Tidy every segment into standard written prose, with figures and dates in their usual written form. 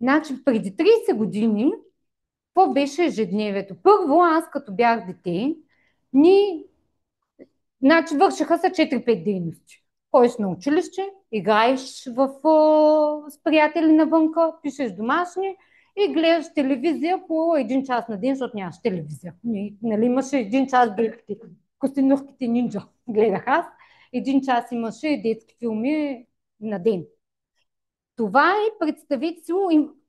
Значи, преди 30 години, какво беше ежедневието? Първо, аз като бях дете, ни значи вършиха се 4-5 дейности. Ходиш на училище, играеш с приятели навънка, пишеш домашни и гледаш телевизия по един час на ден, защото нямаш телевизия. Нали, имаше един час гледахте Костенурските нинджа, гледах аз. Един час имаше детски филми на ден. Това е, представете си,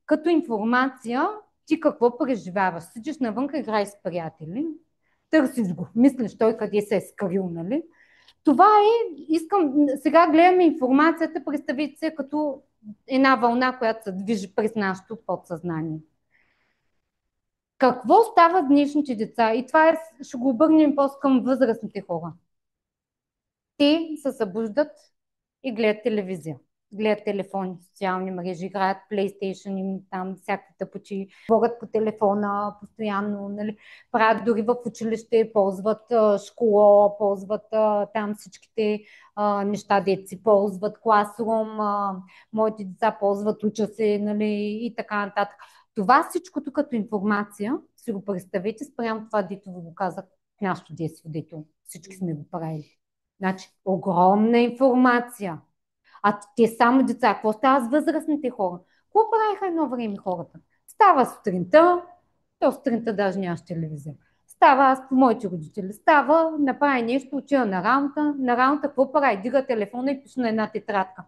като информация, ти какво преживяваш. Седиш навънка, играеш с приятели, търсиш го, мислиш той къде се е скрил, нали? Това е, сега гледаме информацията, представете се като една вълна, която се движи през нашето подсъзнание. Какво става с днешните деца? И това ще го обърнем после към възрастните хора. Те се събуждат и гледат телевизия. Гледат телефони, социални мрежи, играят PlayStation, там всякакви тъпочи, говорят по телефона постоянно, нали, правят дори в училище, ползват школо, ползват там всичките неща, деци ползват, класрум, моите деца ползват, учат се, нали, и така нататък. Това всичкото като информация, си го представете спрямо това, дето ви го казах в нашото детство, дето всички сме го правили. Значи, огромна информация. А те само деца. Какво става с възрастните хора? Какво правиха едно време хората? Става сутринта, то сутринта даже нямаш телевизия. Става, аз по моите родители, става, направи нещо, отива на работа, какво прави? Дига телефона и пише на една тетрадка.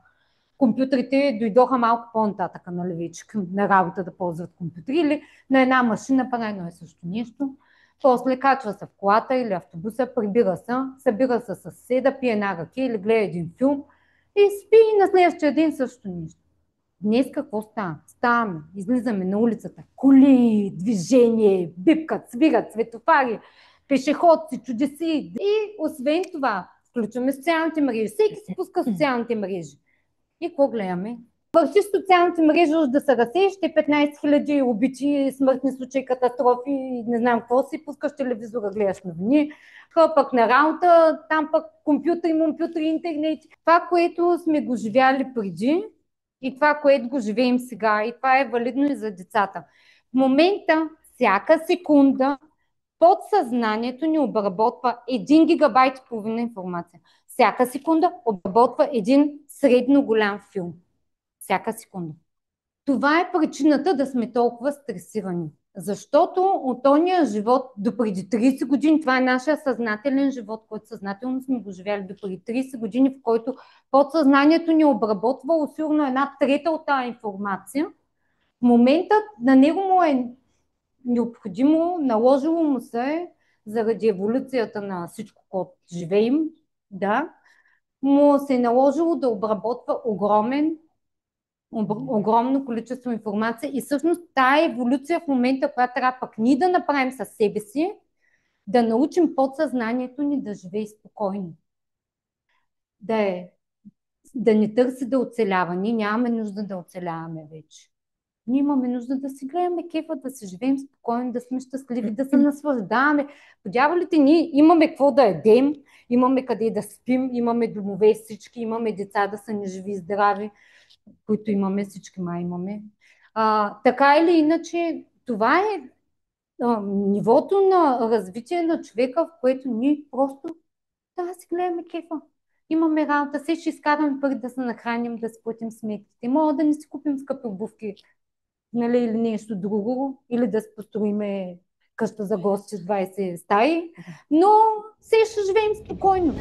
Компютрите дойдоха малко по-нататък, нали, вече на работа да ползват компютри или на една машина прави едно и също нещо. После качва се в колата или автобуса, прибира се, събира се с съседа, пие една ръка или гледа един филм и спи и на следващия ден също нещо. Днес какво става? Ставаме, излизаме на улицата. Коли, движение, бипкат, свират, светофари, пешеходци, чудеси. И освен това, включваме социалните мрежи. Всеки се пуска социалните мрежи. И какво гледаме? Върши социалните мрежи, уж да се разсеещи 15 000 убити, смъртни случаи, катастрофи, не знам какво си, пускаш телевизора, гледаш новини, пък на работа, там пък компютри, интернет. Това, което сме го живяли преди и това, което го живеем сега, и това е валидно и за децата. В момента, всяка секунда, подсъзнанието ни обработва 1 гигабайт и половина информация. Всяка секунда обработва един средно голям филм. Всяка секунда. Това е причината да сме толкова стресирани. Защото от ония живот до преди 30 години, това е нашия съзнателен живот, който съзнателно сме го живяли до преди 30 години, в който подсъзнанието ни обработва усилно 1/3 от тази информация. В момента на него му е необходимо, наложило му се, заради еволюцията на всичко, което живеем, да, му се е наложило да обработва огромно количество информация и всъщност тая еволюция в момента, която трябва пък ние да направим със себе си, да научим подсъзнанието ни да живее спокойно. Да не търси да оцелява. Ние нямаме нужда да оцеляваме вече. Ние имаме нужда да си гледаме кефа, да си живеем спокойно, да сме щастливи, да се наслаждаваме. По дяволите, ние имаме какво да ядем, имаме къде да спим, имаме домове всички, имаме деца да са ни живи и здрави, които имаме, всички май имаме. Така или иначе, това е нивото на развитие на човека, в което ние просто да си гледаме кефа. Имаме работа, все ще изкараме пари да се нахраним, да си платим сметките. Мога да не си купим скъпи обувки, нали, или нещо друго, или да построиме къща за гости с 20 стаи, но все ще живеем спокойно.